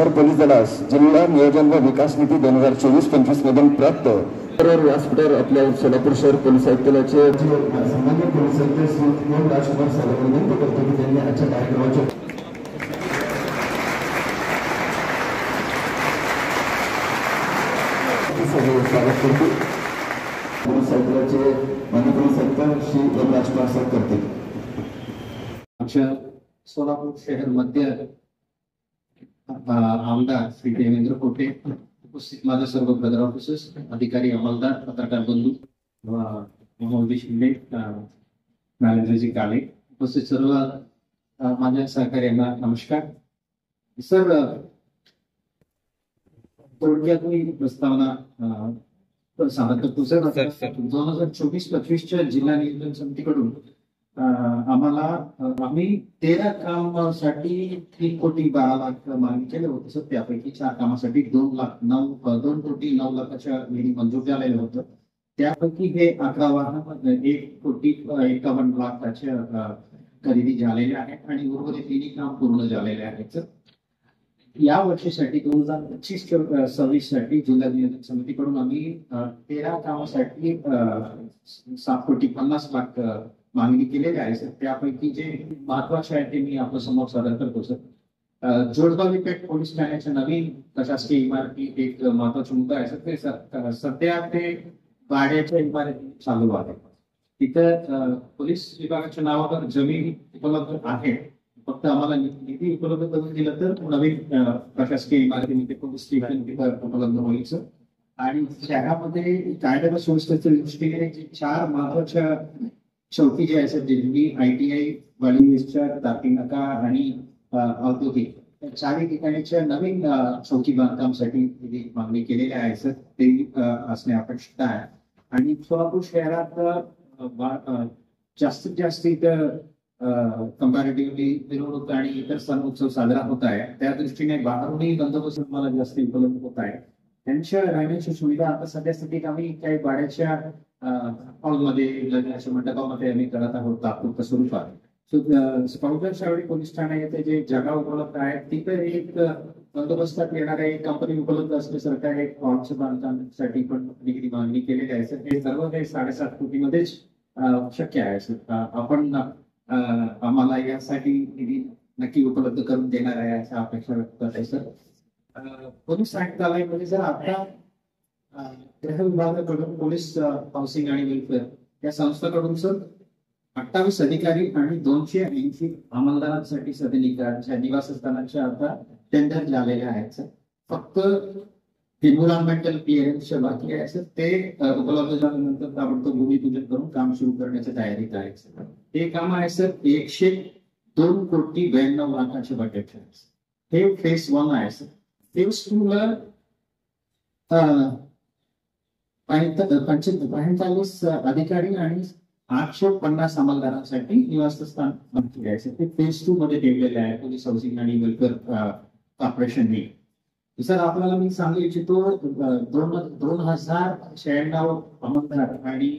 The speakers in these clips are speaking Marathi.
शहर पोलीस दलास जिल्हा नियोजन व विकास नीती 2024-25 मधून प्राप्त व्यासपीठावर आपल्या सोलापूर शहर पोलीस आयुक्तालयाचे सामान्य पोलीस आयुक्त श्री राजकुमार साहेब विनंती करतो की त्यांनी आजच्या कार्यक्रमाचे स्वागत करतो। पोलीस आयुक्तालयाचे माननीय पोलीस आयुक्त श्री राजकुमार साहेब करतील। आमच्या सोलापूर शहर मध्य आमदार श्री देवेंद्र कोटे, उपस्थित माझे सर्व ब्रदर ऑफिसर्स, अधिकारी, अंमलदार, पत्रकार बंधू, मोहम्मद शिंदे, नरेंद्रजी काळे, उपस्थित सर्व माझ्या सहकार्यांना नमस्कार। सर, थोडक्यात मी प्रस्तावना सांगत होतो सर। 2024-25च्या जिल्हा नियोजन समितीकडून आम्ही 13 कामासाठी 3 कोटी 12 लाख मागणी केले होते सर। त्यापैकी 4 कामासाठी 2 कोटी 9 लाखाच्या निधी मंजूर झालेलं होतं। त्यापैकी हे 11 वाहनांमध्ये 1 कोटी 51 लाखाच्या खरेदी झालेल्या आहेत आणि उर्वरित 3 काम पूर्ण झालेले आहेत सर। या वर्षासाठी 2025-26 साठी जिल्हा नियोजन समितीकडून आम्ही 13 कामासाठी 7 कोटी 50 लाख मागणी केलेली आहे सर। त्यापैकी जे महत्वाचे आहे ते मी आपल्या समोर सादर करतो सर। जोडगाव पेठ पोलीस ठाण्याच्या नवीन प्रशासकीय इमारती एक महत्वाचा मुद्दा आहे सर। ते सध्या ते भाड्याच्या इमारती चालू आहे। तिथं पोलीस विभागाच्या नावावर जमीन उपलब्ध आहे, फक्त आम्हाला निधी उपलब्ध करून दिलं तर नवीन प्रशासकीय इमारतीमध्ये पोलीस स्टेशन तिथं उपलब्ध होईल सर। आणि शहरामध्ये कायदा व सुव्यवस्थेच्या दृष्टीने 4 महत्वाच्या चौकी जे आहेत दिल्ली, ITI, वाडीच्या तारकीनाका आणि औद्योगिक, या 4 ठिकाणीच्या नवीन चौकी बांधकामासाठी मागणी केलेली आहे सर। ते असणे अपेक्षित आहे। आणि सोलापूर शहरात जास्तीत जास्त इथं कंपॅरेटिव्हली मिरवणूक आणि इतर सण उत्सव साजरा होत आहे, त्या दृष्टीने बाहेरूनही बंदोबस्त मला जास्त उपलब्ध होत आहे। त्यांच्या राहण्याची सुविधा आता सध्यासाठी आम्ही काही भाड्याच्या हॉलमध्ये, लग्नाच्या मंडपामध्ये आम्ही करत आहोत तात्पुरत्या स्वरूपात। स्पाउटर शावडी पोलीस ठाणे येथे जे जागा उपलब्ध आहेत तिथे एक बंदोबस्तात येणाऱ्या एक कंपनी उपलब्ध असले सरकार एक हॉलच्या बांधकामासाठी पण निधी मागणी केलेली आहे सर। हे सर्व काही 7.5 कोटीमध्येच शक्य आहे सर। आपण आम्हाला यासाठी निधी नक्की उपलब्ध करून देणार आहे अशा अपेक्षा व्यक्त आहे सर। पोलीस आयुक्तालयामध्ये जर आता गृह विभागाकडून पोलीस हाऊसिंग आणि वेलफेअर या संस्थाकडून सर 28 अधिकारी आणि 280 अंमलदारांसाठी सदनिकांच्या निवासस्थानांच्या आता टेंडर झालेले आहेत सर। फक्त एन्व्हायरमेंटल क्लिअरन्सच्या बाकी आहे सर। ते उपलब्ध झाल्यानंतर ताबडतोब भूमिपूजन करून काम सुरू करण्याच्या तयारीत आहे सर। हे काम आहे सर 102 कोटी 92 लाखाचे बजेट आहे। हे फेज 1 आहे सर। फेज 2 ला 45 अधिकारी आणि 850 अंमलदारांसाठी निवासस्थान बांधले आहे। ते फेज 2 मध्ये ठेवलेले आहे पोलीस हाऊसिंग आणि वेलफेअर कॉर्पोरेशनने सर। आपल्याला मी सांगू इच्छितो 2096 अंमलदार आणि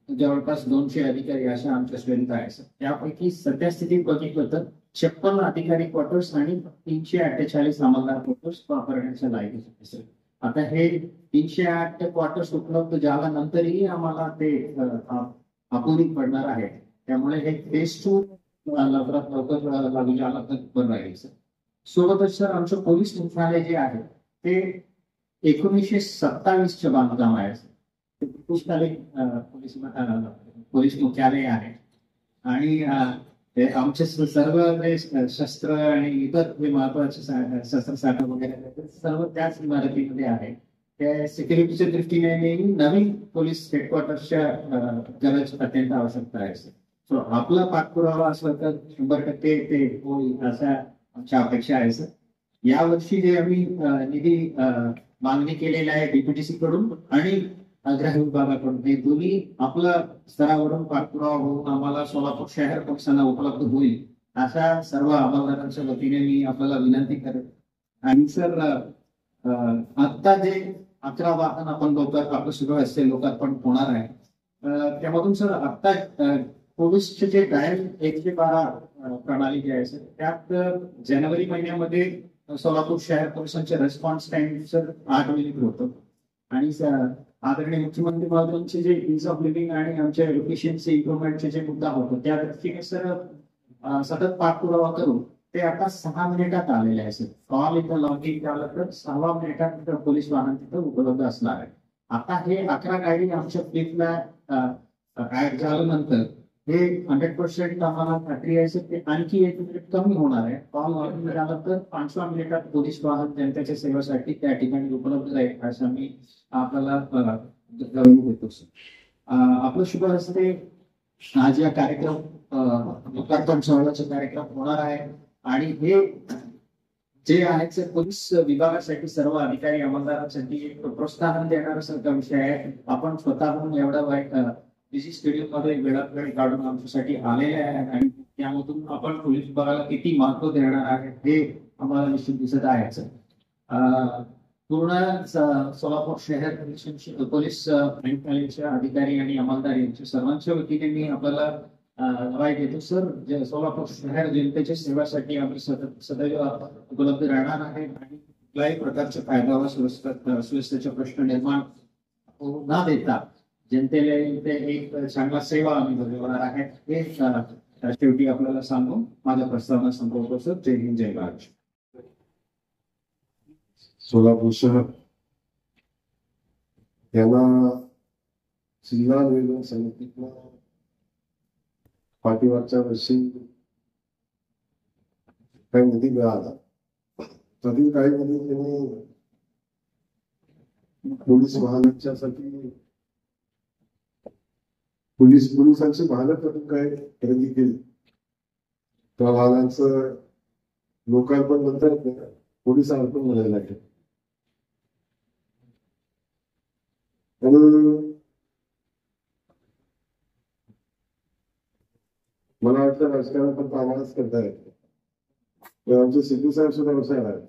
जवळपास 200 अधिकारी अशा आमच्या स्ट्रेंथ आहे सर। त्यापैकी सध्या स्थितीत बघितलं तर 56 अधिकारी क्वार्टर्स आणि 348 अंमलदार क्वार्टर्स वापरण्याच्या लायक आहे सर। आता हे 308 क्वार्टर्स उपलब्ध झाल्यानंतरही आम्हाला ते अपुरी पडणार आहे, त्यामुळे हे फेज 2 लवकरात लवकर लागू झाला तर बरं राहील सर। सोबतच सर आमचं पोलीस मुख्यालय जे आहे ते 1927 बांधकाम आहे सर। पोलीस मुख्यालय आहे आणि आमचे सर्व शस्त्र आणि इतर महत्वाचे शस्त्रसाठा वगैरे सर्व त्याच इमारतीमध्ये आहे। त्या सिक्युरिटीच्या दृष्टीने नवीन पोलीस हेडक्वार्टरच्या गरज अत्यंत आवश्यकता आहे सर। सो आपला पाठपुरावा असला तर 100% ते होईल अशा आमच्या अपेक्षा आहे सर। यावर्षी जे आम्ही निधी मागणी केलेला आहे DPTC कडून आणि गृह विभागाकडून, हे दोन्ही आपल्या स्तरावरून पाठपुरावा होऊन आम्हाला सोलापूर शहर पोलिसांना उपलब्ध होईल अशा सर्व अंमलदारांच्या वतीने मी आपल्याला विनंती करेन। आणि सर आता जे 11 वाहन आपण आपलं सुरू असते लोकार्पण होणार आहे, त्यामधून सर आता पोलीसचे जे डायल 112 प्रणाली जी आहे सर त्यात जानेवारी महिन्यामध्ये सोलापूर शहर पोलिसांचे रिस्पॉन्स टाइम सर 8 मिनिट होतं आणि आदरणीय मुख्यमंत्री महोदयांचे जे इज ऑफ लिव्हिंग आणि आमच्या एज्युकेशनचे इम्प्रुव्हमेंटचे जे मुद्दा होतो त्या दृष्टीने सर सतत पाठपुरावा करून ते आता 6 मिनिटात आलेले आहे सर. कॉल इथं लॉगिंग झालं तर 6 मिनिटात पोलीस वाहन तिथं उपलब्ध असणार आहे. आता हे 11 गाडी आमच्या फ्लिपला ऍड झाल्यानंतर हे 100% आम्हाला खात्री आहे सर ते आणखी 1 मिनिट कमी होणार आहे. कॉल लॉगिंग झालं तर 5व्या मिनिटात पोलीस वाहन जनतेच्या सेवेसाठी त्या ठिकाणी उपलब्ध आहे असं आम्ही आपल्याला देतो सर. आपलं शुभ हस्ते आज या कार्यक्रम लोकार्पण सोहळ्याचा कार्यक्रम होणार आहे आणि हे जे आहेत ते पोलीस विभागासाठी सर्व अधिकारी अंमलदारांसाठी एक प्रोत्साहन देणारा सारखा विषय आहे. आपण स्वतःहून एवढा वाईट बिझी स्टेडियम मध्ये वेळात वेळ काढून आमच्यासाठी आलेले आहे आणि त्यामधून आपण पोलीस विभागाला किती महत्व देणार आहे हे आम्हाला निश्चित दिसत आहे सर. पूर्ण सोलापूर शहर पोलीस आयुक्तालयाच्या अधिकारी आणि अंमलदार यांच्या सर्वांच्या वतीने मी आपल्याला राय देतो सर. सोलापूर शहर जनतेच्या सेवेसाठी आम्ही सदैव उपलब्ध राहणार आहे आणि कुठल्याही प्रकारच्या कायदा व सुव्यवस्थेचे प्रश्न निर्माण होऊ न देता जनतेला इथे एक चांगला सेवा आम्ही बजावणार आहे हे शेवटी आपल्याला सांगून माझ्या प्रस्तावना संपवतो सर. जय हिंद जय महाराष्ट्र. सोलापूर शहर यांना जिल्हा नियोजन समितीतनं पाठीमागच्या वर्षी काही निधी मिळाला. त्यातील काही निधी त्यांनी पोलीस वाहनांच्यासाठी पोलिसांची वाहनं करून काय खरेदी केली. त्या वाहनांचं लोकार्पण नंतर पोलीस अर्पण म्हणायला लागले. आणि मला वाटतं राजकारण फक्त आम्हालाच करता येतं. आमचे सिद्धू साहेब सुद्धा व्यवसाय आहेत.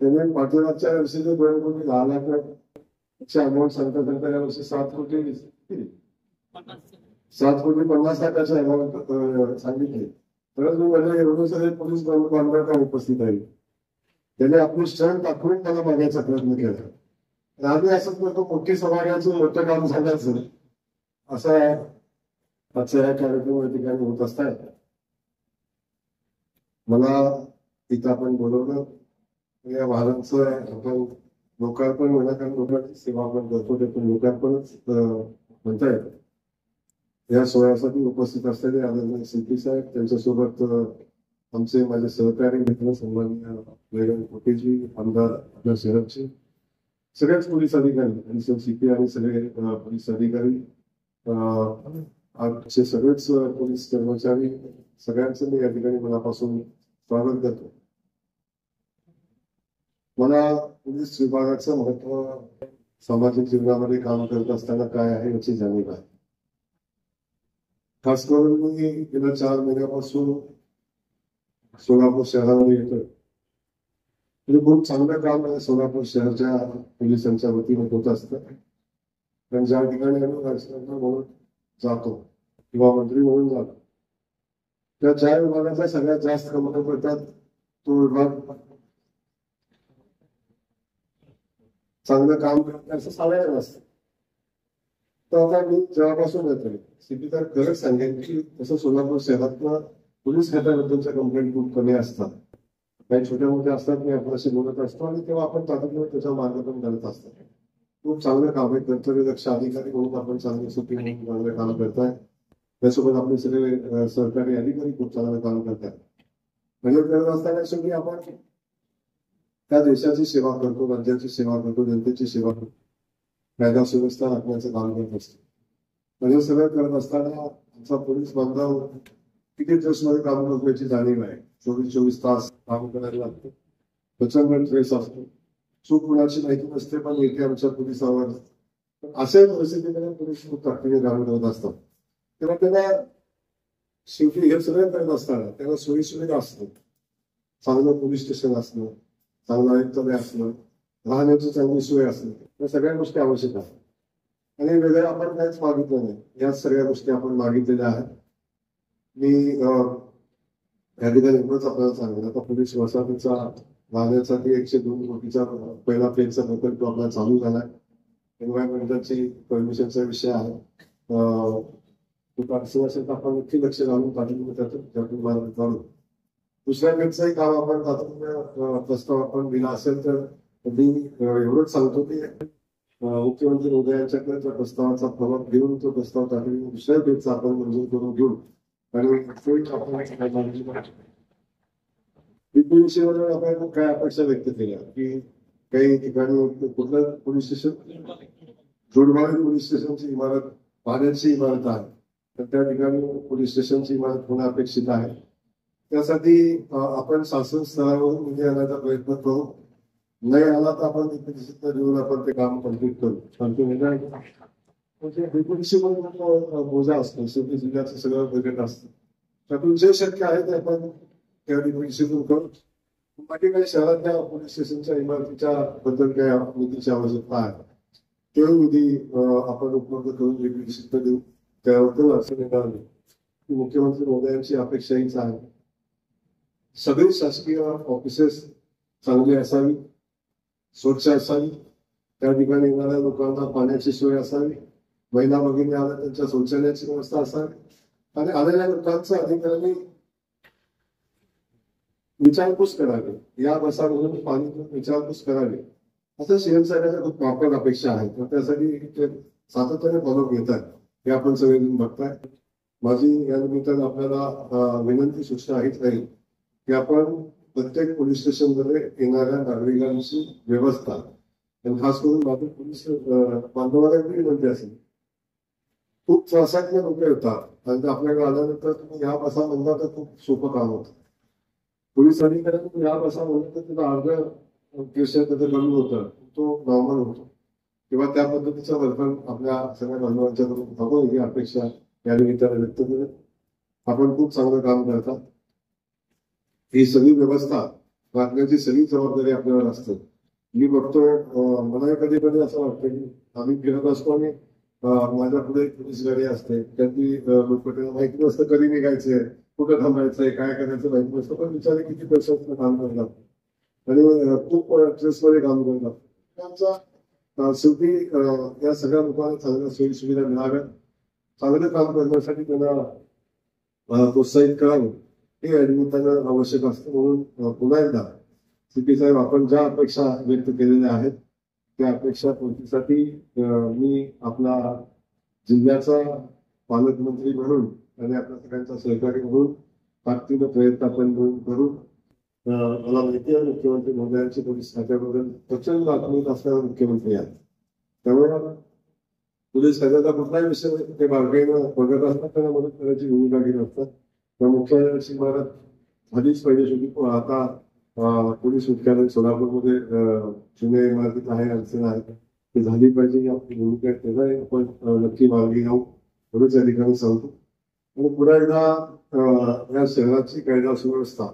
त्यांनी पाठीमागच्या वर्षी जे 2 कोटी 10 लाखाची अमाऊंट सांगता या वर्षी 7 कोटी 50 लाखाची अमाऊंट सांगितली. तर मी म्हणजे एवढे सगळे पोलीस बांधव उपस्थित आहे. त्याने आपली स्ट्रेंथ दाखवून मला मागायचा प्रयत्न केला. आम्ही असंच करतो मोठी सभागाचं मोठं काम सांगायचं असं आजच्या या कार्यक्रम या ठिकाणी होत असतात. मला इथं आपण बोलवलं या वाहनांचं आपण लोकार्पण विनाकारण लोकांची सेवा आपण करतो त्यातून लोकार्पणच म्हणता येतं. या सोहळ्यासाठी उपस्थित असलेले आदरणीय सीपी साहेब त्यांच्यासोबत आमचे माझे सहकारी मित्र सन्माननीय वेगन कोटेजी आमदार आपल्या शहराचे सगळेच पोलीस अधिकारी आणि सीपी आणि सगळे पोलीस अधिकारी आमचे सगळेच पोलीस कर्मचारी सगळ्यांचं मी या ठिकाणी मनापासून स्वागत करतो. मला पोलीस विभागाचं महत्व सामाजिक जीवनामध्ये काम करत असताना काय आहे याची जाणीव आहे. खास करून मी गेल्या 4 महिन्यापासून सोलापूर शहरामध्ये येतोय. म्हणजे खूप चांगलं काम आहे सोलापूर शहराच्या पोलिसांच्या वतीने होत असतं. पण ज्या ठिकाणी आम्ही राजकारणी म्हणून जातो किंवा मंत्री म्हणून जातो त्या ज्या विभागाचा सगळ्यात जास्त कमाई करतात तो विभाग चांगलं काम करतात असं सांगायचं नसतं. तर आता मी जेव्हापासून येतोय सिटी तर खरंच सांगेन की तसं सोलापूर शहरातनं पोलीस खात्याबद्दलच्या कंप्लेंट खूप कमी असतात. काही छोट्या मोठ्या असतात मी आपल्याशी बोलत असतो आणि तेव्हा आपण तातडीने त्याच्या मार्गदर्शन करत असतो. खूप चांगलं काम आहे. कर्तव्यदक्ष अधिकारी म्हणून आपण चांगले सुखी म्हणून चांगलं काम करताय. त्यासोबत आपले सगळे सरकारी अधिकारी खूप चांगलं काम करतात. म्हणजे करत असताना शेवटी आपण त्या देशाची सेवा करतो, राज्याची सेवा करतो, जनतेची सेवा करतो, कायदा सुव्यवस्था राखण्याचं काम करत असतो. म्हणजे सगळं करत असताना आमचा पोलीस बांधव किती दिवसमध्ये काम करतो याची जाणीव आहे. 24 तास काम करायला लागतं. प्रचंड ट्रेस असतो. चूक कुणाची माहिती नसते पण येते आमच्या पोलिसावर. अशा परिस्थितीमध्ये पोलीस खूप ताकदीने काम करत असतात. तेव्हा त्याला शेवटी हे सगळं करत असताना त्याला सोयीसुविधा असतं. चांगलं पोलीस स्टेशन असणं, चांगलं आयुक्तालय असणं, राहण्याची चांगली सोय असणं या सगळ्या गोष्टी आवश्यक असतात. आणि वेगळं आपण काहीच मागितलं नाही. याच सगळ्या गोष्टी आपण मागितलेल्या आहेत. मी या ठिकाणी एवढंच आपल्याला सांगेल, आता पोलीस वसाहतीचा राहण्यासाठी 102 कोटीचा पहिला फेजचा प्रकल्प आपला चालू झालाय. एन्व्हायरमेंटलची परमिशनचा विषय आहे. असेल आपण नक्की लक्ष घालून पाठवून त्यातून मार्ग काढू. दुसऱ्या फेजचंही काम आपण तातडीने प्रस्ताव आपण दिला असेल तर मी एवढंच सांगतो की मुख्यमंत्री महोदयांच्याकडे त्या प्रस्तावाचा प्रभाव घेऊन तो प्रस्ताव तातडीने दुसऱ्या फेजचा आपण मंजूर करून घेऊ. आणि विषयावर आपण काय अपेक्षा व्यक्त केल्या की काही ठिकाणी कुठलं पोलीस स्टेशन, जोडमाळी पोलीस स्टेशनची इमारत पाण्याची इमारत आहे, तर त्या ठिकाणी पोलीस स्टेशनची इमारत होणं अपेक्षित आहे. त्यासाठी आपण शासन स्तरावरून निधी आणण्याचा प्रयत्न करू. नाही आला तर आपण देऊन आपण ते काम कम्प्लीट करू. म्हणजे डेप्युटेशी बोजा असतो, शेवटी जिल्ह्याचं सगळं बजेट असतं, त्यातून जे शक्य आहे ते आपण त्या डेप्युटेशीतून करू. बाकी काही शहरातल्या पोलीस स्टेशनच्या इमारतीच्या बद्दल काही निधीची आवश्यकता आहे ते निधी आपण उपलब्ध करून डेप्युटेशीत देऊ. त्याबद्दल असं येणार नाही. मुख्यमंत्री महोदयांची अपेक्षा हीच आहे, सगळी शासकीय ऑफिसेस चांगली असावी, स्वच्छ असावी, त्या ठिकाणी येणाऱ्या लोकांना पाण्याची सोय असावी, महिला भगिनी आल्या त्यांच्या शौचालयाची व्यवस्था असावी, आणि आलेल्या लोकांचा अधिकाऱ्यांनी विचारपूस करावी, या बसा म्हणून पाणी विचारपूस करावी, असं सीएम साहेबांच्या खूप प्रॉपर अपेक्षा आहे. तर त्यासाठी ते सातत्याने फॉलो घेत आहेत, हे आपण सगळेजण बघताय. माझी या निमित्तानं आपल्याला विनंती सूचना हीच राहील की आपण प्रत्येक पोलीस स्टेशनमध्ये येणाऱ्या नागरिकांची व्यवस्था, आणि खास करून माझे पोलीस बांधवांना विनंती असेल, खूप त्रासातले लोक येतात आणि आपल्याकडे आल्यानंतर तुम्ही या बसा म्हणला तर खूप सोपं काम होतं. पोलीस अधिकाऱ्यांनी या बसा म्हणलं तर त्याचा अर्ध केस कमी होतं, तो नॉर्मल होतो, किंवा त्या पद्धतीचा वर्तन आपल्या सगळ्या बांधवांच्याकडून हवं ही अपेक्षा या निमित्ताने व्यक्त केली. आपण खूप चांगलं काम करता. ही सगळी व्यवस्था राखण्याची सगळी जबाबदारी आपल्यावर असते. मी बघतो, मला कधी कधी असं वाटतं की आम्ही फिरत असतो आणि माझ्या पुढे पोलीस गाडी असते, त्यांनी लोकांना माहिती नसतं कधी निघायचंय, कुठं थांबायचंय, काय करायचं माहिती नसतं, पण विचारे किती पैशाचं काम करतात आणि खूप स्ट्रेसमध्ये काम करतात. त्यांचा शेवटी या सगळ्या लोकांना चांगल्या सोयी सुविधा मिळाव्या, चांगलं काम करण्यासाठी त्यांना प्रोत्साहित करावं हे या निमित्तानं आवश्यक असतं. म्हणून पुन्हा एकदा सीपी साहेब, आपण ज्या अपेक्षा व्यक्त केलेल्या आहेत त्या अपेक्षा पूर्तीसाठी मी आपला जिल्ह्याचा पालकमंत्री म्हणून आणि आपल्या सगळ्यांचा सहकारी म्हणून ताकदीनं प्रयत्न आपण करू. मला माहिती आहे मुख्यमंत्री महोदयांची पोलीस खात्याबद्दल प्रचंड आत्मीयत असणारे मुख्यमंत्री आहेत, त्यामुळे पोलीस खात्याचा कुठलाही विषय ते बारकाईनं बघत असतात, त्यांना मदत करायची भूमिका घेत असतात. त्या मुख्यालयाची इमारत आधीच पहिली होती, पण आता पोलीस मुख्यालय सोलापूरमध्ये जुन्या इमारतीत आहे, अडचण आहे, ती झाली पाहिजे आपली भूमिका, त्याचाही आपण नक्की मार्गी घेऊ एवढंच या ठिकाणी सांगतो. आणि पुन्हा एकदा या शहराची कायदा सुव्यवस्था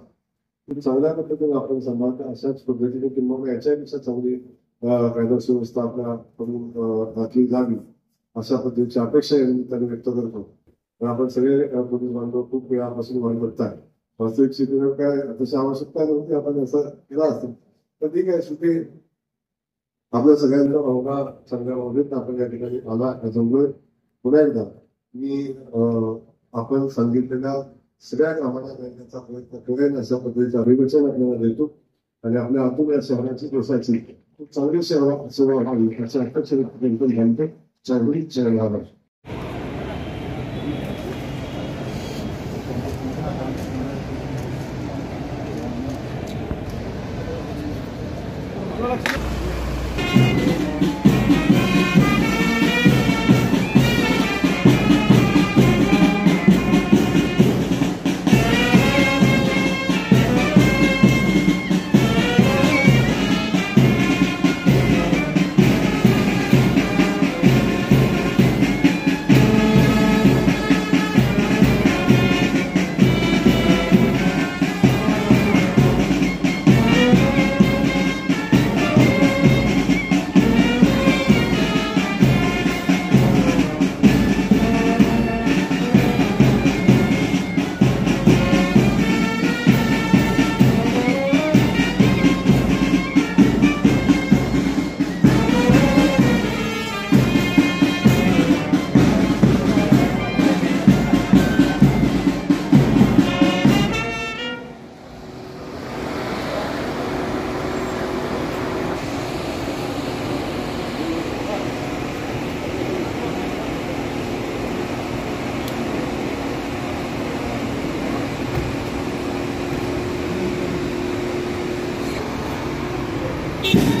खूप चांगल्या पद्धतीने आपण सांभाळतो, अशाच पद्धतीने किंवा याच्यापेक्षा चांगली कायदा सुव्यवस्था आपल्याकडून राखली जावी अशा पद्धतीची अपेक्षा या निमित्ताने व्यक्त करतो. आपण सगळे पोलीस बांधव खूप वेळापासून बघताय, वास्तविक स्थितीनं काय तशी आवश्यकता नव्हती, आपण असं केलं असतं तर ठीक आहे. शेवटी आपल्या सगळ्यांचा भावना चांगल्या भावनेत आपण या ठिकाणी आला जमलोय. पुन्हा एकदा मी आपण सांगितलेल्या सगळ्या कामांना करण्याचा प्रयत्न करेन अशा पद्धतीचं अभिवचन आपल्याला देतो आणि आपल्या हातून या शहराची देशाची खूप चांगली सेवा व्हावी याची अपेक्षा व्यक्त करतो. चांगली जय धन्यवाद.